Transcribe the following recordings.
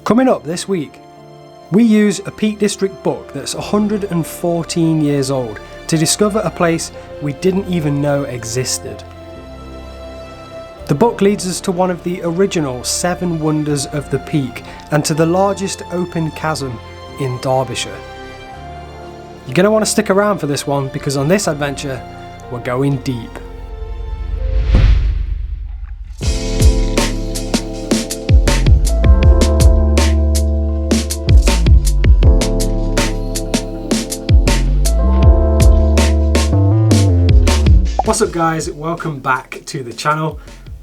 Coming up this week, we use a Peak District book that's 114 years old to discover a place we didn't even know existed. The book leads us to one of the original 7 wonders of the Peak and to the largest open chasm in Derbyshire. You're going to want to stick around for this one because on this adventure, we're going deep. What's up guys, welcome back to the channel.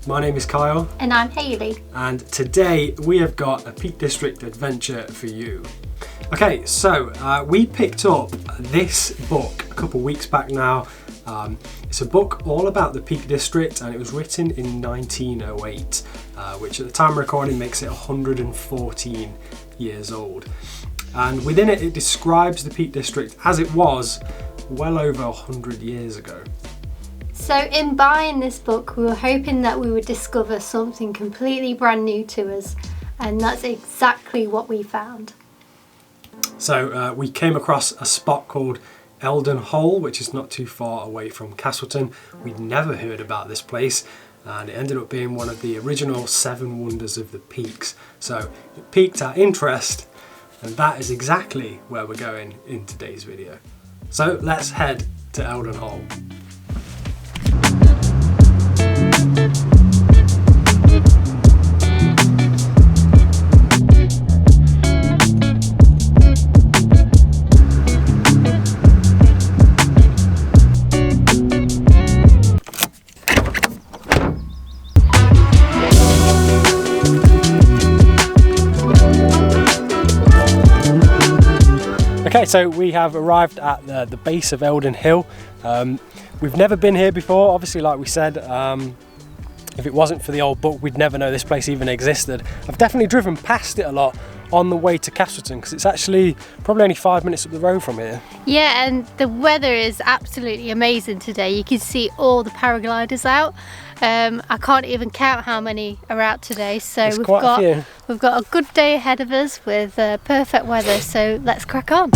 My name is Kyle. And I'm Hayley. And today we have got a Peak District adventure for you. Okay, so we picked up this book a couple weeks back now. It's a book all about the Peak District and it was written in 1908, which at the time of recording makes it 114 years old. And within it, it describes the Peak District as it was well over 100 years ago. So in buying this book, we were hoping that we would discover something completely brand new to us, and that's exactly what we found. So we came across a spot called Eldon Hole, which is not too far away from Castleton. We'd never heard about this place, and it ended up being one of the original 7 wonders of the peaks. So it piqued our interest, and that is exactly where we're going in today's video. So let's head to Eldon Hole. Okay, so we have arrived at the base of Eldon Hill. We've never been here before, obviously, like we said. If it wasn't for the old book, we'd never know this place even existed. I've definitely driven past it a lot on the way to Castleton because it's actually probably only 5 minutes up the road from here. Yeah, and the weather is absolutely amazing today. You can see all the paragliders out. I can't even count how many are out today, so we've got a good day ahead of us with perfect weather, so let's crack on.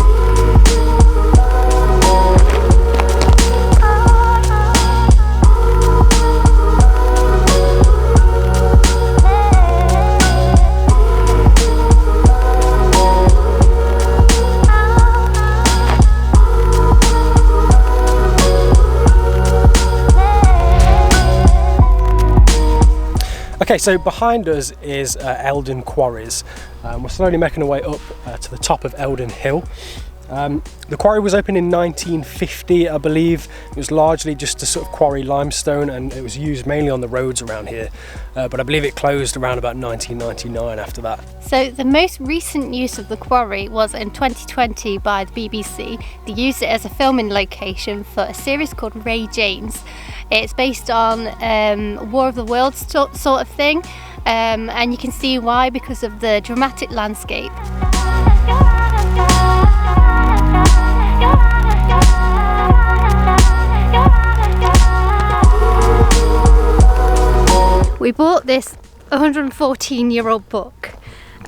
Okay, so behind us is Eldon Quarries. We're slowly making our way up to the top of Eldon Hill. The quarry was opened in 1950, I believe. It was largely just to sort of quarry limestone and it was used mainly on the roads around here. But I believe it closed around about 1999 after that. So the most recent use of the quarry was in 2020 by the BBC. They used it as a filming location for a series called Ray James. It's based on War of the Worlds sort of thing, and you can see why because of the dramatic landscape. We bought this 114-year-old book,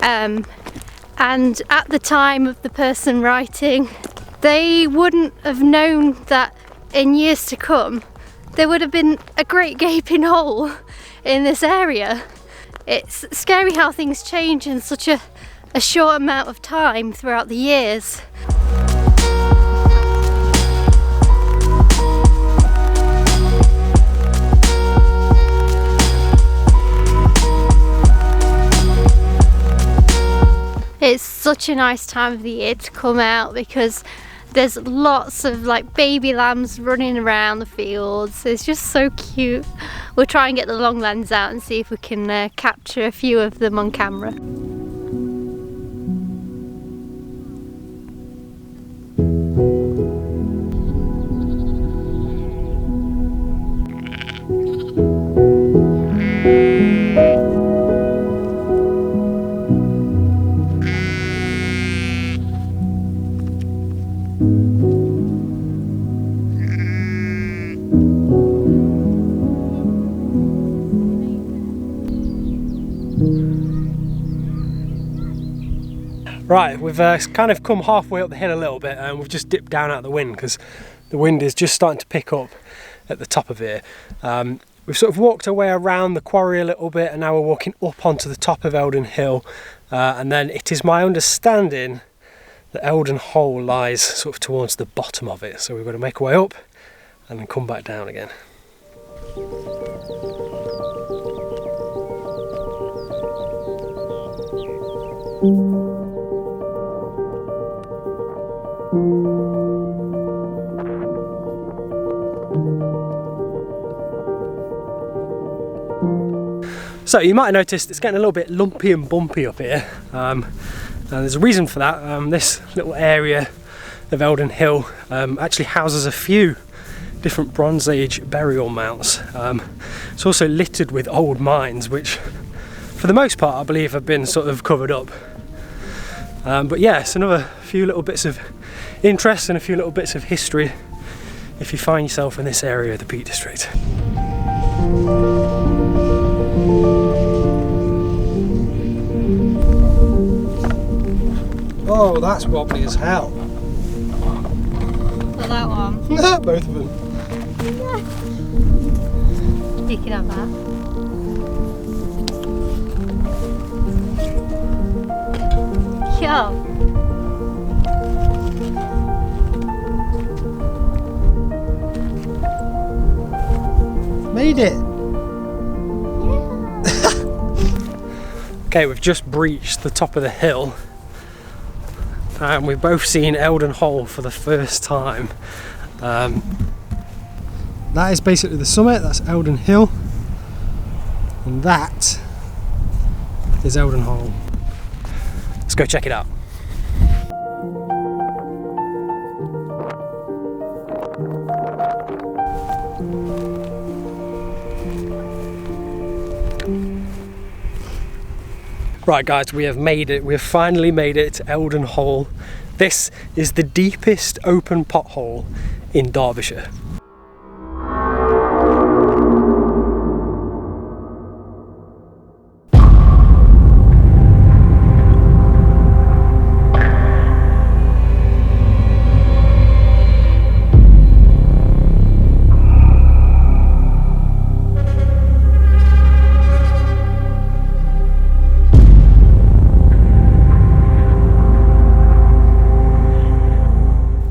and at the time of the person writing, they wouldn't have known that in years to come there would have been a great gaping hole in this area. It's scary how things change in such a short amount of time throughout the years. It's such a nice time of the year to come out because there's lots of like baby lambs running around the fields. It's just so cute. We'll try and get the long lens out and see if we can capture a few of them on camera. Right, we've kind of come halfway up the hill a little bit, and we've just dipped down out of the wind because the wind is just starting to pick up at the top of here. We've sort of walked our way around the quarry a little bit, and now we're walking up onto the top of Eldon Hill, and then it is my understanding that Eldon Hole lies sort of towards the bottom of it, so we've got to make our way up and then come back down again. So you might have noticed it's getting a little bit lumpy and bumpy up here, and there's a reason for that. This little area of Eldon Hill actually houses a few different Bronze Age burial mounds. It's also littered with old mines, which for the most part I believe have been sort of covered up. But yeah, it's another few little bits of interest and a few little bits of history if you find yourself in this area of the Peak District. Oh, that's wobbly as hell. Well, that one. Both of them. You can have that. Yeah. Made it. Okay, we've just breached the top of the hill, and we've both seen Eldon Hole for the first time. That is basically the summit. That's Eldon Hill, and that is Eldon Hole. Let's go check it out. Right guys, we have made it. We have finally made it to Eldon Hole. This is the deepest open pothole in Derbyshire.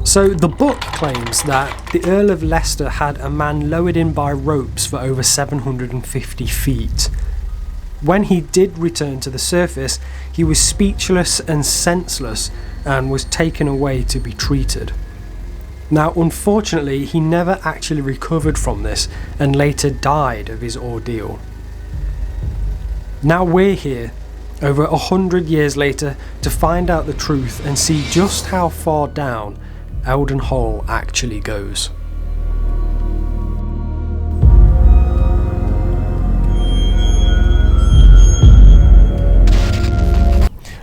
So the book claims that the Earl of Leicester had a man lowered in by ropes for over 750 feet. When he did return to the surface, he was speechless and senseless and was taken away to be treated. Now, unfortunately, he never actually recovered from this and later died of his ordeal. Now we're here, over 100 years later, to find out the truth and see just how far down Eldon Hole actually goes.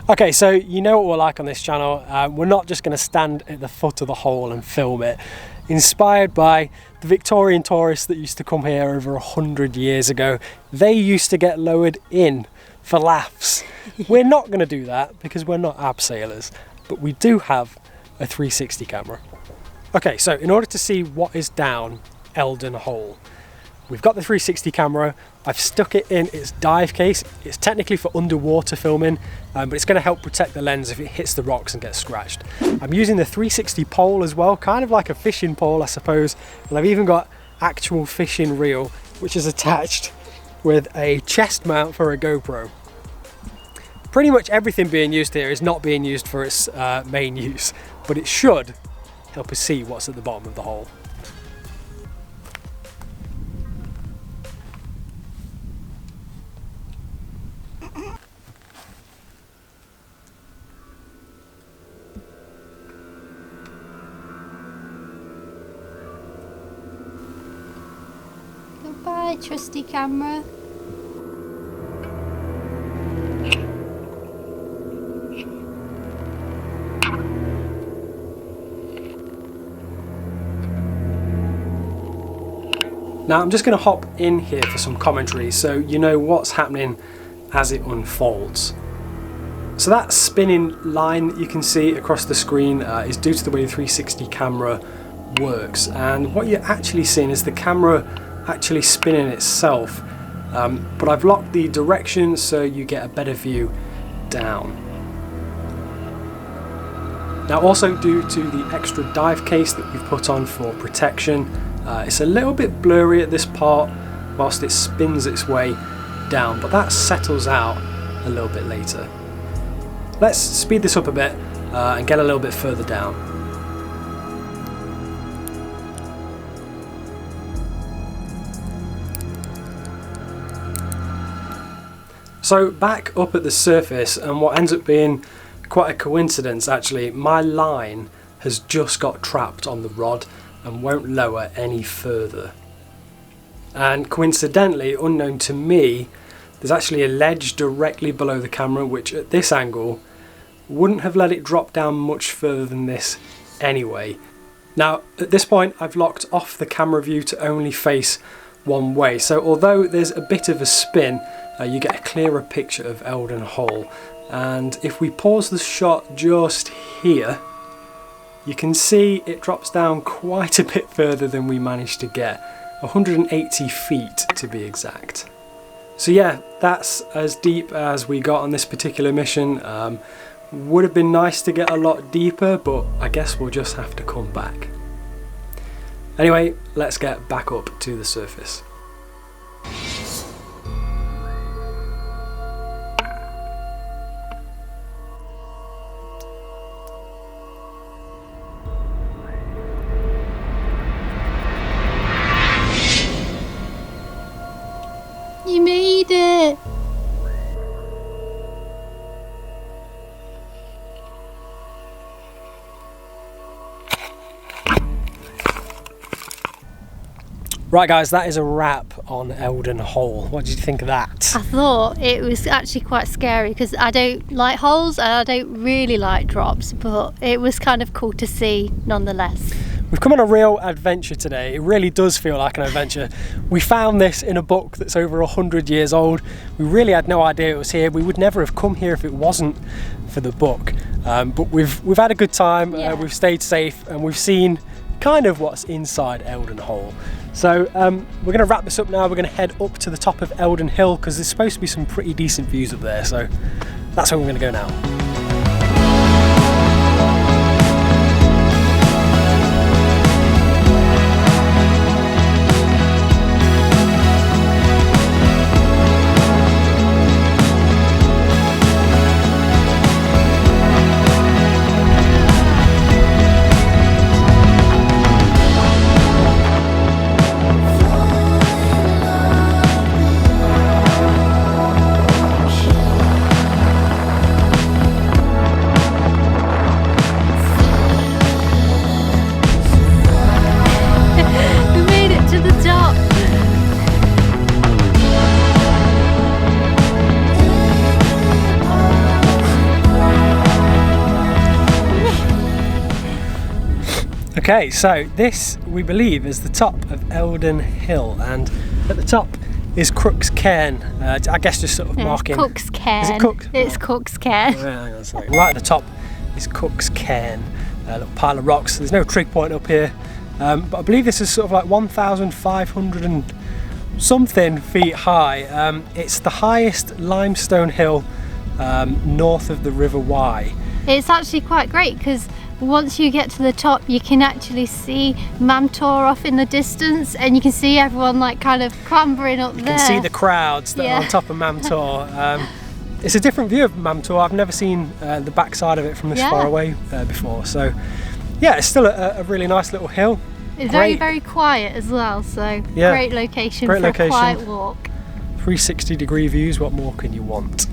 Okay, so you know what we're like on this channel. We're not just going to stand at the foot of the hole and film it. Inspired by the Victorian tourists that used to come here over 100 years ago, they used to get lowered in for laughs. We're not going to do that because we're not abseilers, but we do have a 360 camera. Okay, so in order to see what is down Eldon Hole, we've got the 360 camera. I've stuck it in its dive case. It's technically for underwater filming, but it's going to help protect the lens if it hits the rocks and gets scratched. I'm using the 360 pole as well, kind of like a fishing pole, I suppose. And I've even got actual fishing reel, which is attached with a chest mount for a GoPro. Pretty much everything being used here is not being used for its main use, but it should help us see what's at the bottom of the hole. Goodbye, trusty camera. Now I'm just going to hop in here for some commentary so you know what's happening as it unfolds. So that spinning line that you can see across the screen is due to the way the 360 camera works, and what you're actually seeing is the camera actually spinning itself, but I've locked the direction so you get a better view down. Now, also due to the extra dive case that we've put on for protection, it's a little bit blurry at this part whilst it spins its way down, but that settles out a little bit later. Let's speed this up a bit and get a little bit further down. So back up at the surface, and what ends up being quite a coincidence actually, my line has just got trapped on the rod and won't lower any further. And coincidentally, unknown to me, there's actually a ledge directly below the camera which at this angle wouldn't have let it drop down much further than this anyway. Now at this point I've locked off the camera view to only face one way, so although there's a bit of a spin, you get a clearer picture of Eldon Hole. And if we pause the shot just here, you can see it drops down quite a bit further than we managed to get, 180 feet to be exact. So yeah, that's as deep as we got on this particular mission. Would have been nice to get a lot deeper, but I guess we'll just have to come back. Anyway, let's get back up to the surface. You made it! Right guys, that is a wrap on Eldon Hole. What did you think of that? I thought it was actually quite scary because I don't like holes and I don't really like drops, but it was kind of cool to see nonetheless. We've come on a real adventure today. It really does feel like an adventure. We found this in a book that's over 100 years old. We really had no idea it was here. We would never have come here if it wasn't for the book. But we've had a good time, Yeah. we've stayed safe, and we've seen kind of what's inside Eldon Hole. So we're going to wrap this up now. We're going to head up to the top of Eldon Hill because there's supposed to be some pretty decent views up there. So that's where we're going to go now. Okay, so this we believe is the top of Eldon Hill, and at the top is Crook's Cairn. I guess just sort of marking. Cook's Cairn. Is it Cook? It's Cook's Cairn. Oh, hang on a second. Right at the top is Cook's Cairn, a little pile of rocks. There's no trig point up here, but I believe this is sort of like 1,500 and something feet high. It's the highest limestone hill north of the River Wye. It's actually quite great because once you get to the top you can actually see Mamtor off in the distance, and you can see everyone like kind of clambering up there. You can see the crowds that are on top of Mamtor. It's a different view of Mamtor. I've never seen the backside of it from this far away before. So yeah, it's still a really nice little hill. It's very, very quiet as well, so great location for a quiet walk. 360-degree views, what more can you want?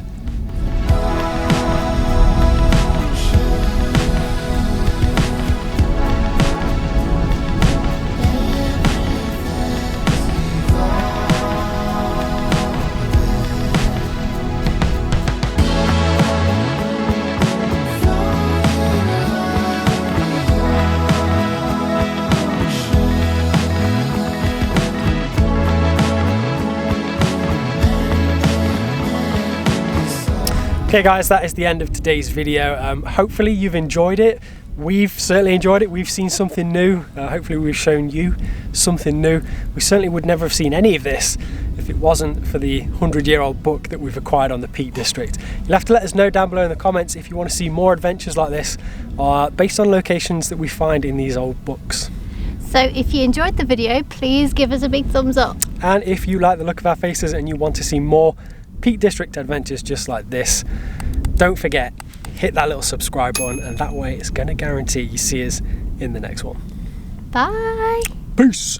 Okay guys, that is the end of today's video. Hopefully you've enjoyed it. We've certainly enjoyed it. We've seen something new. Hopefully we've shown you something new. We certainly would never have seen any of this if it wasn't for the 100-year-old book that we've acquired on the Peak District. You'll have to let us know down below in the comments if you want to see more adventures like this based on locations that we find in these old books. So if you enjoyed the video, please give us a big thumbs up. And if you like the look of our faces and you want to see more Peak District adventures just like this, don't forget, hit that little subscribe button, and that way it's going to guarantee you see us in the next one. Bye! Peace!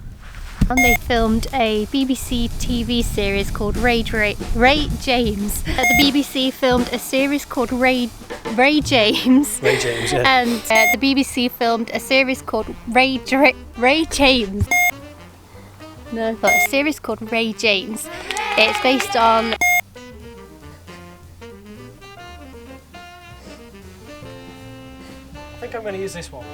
And they filmed a BBC TV series called Ray James. The BBC filmed a series called Ray James. Ray James, yeah. And the BBC filmed a series called Ray James. No, but a series called Ray James. It's based on... I think I'm going to use this one.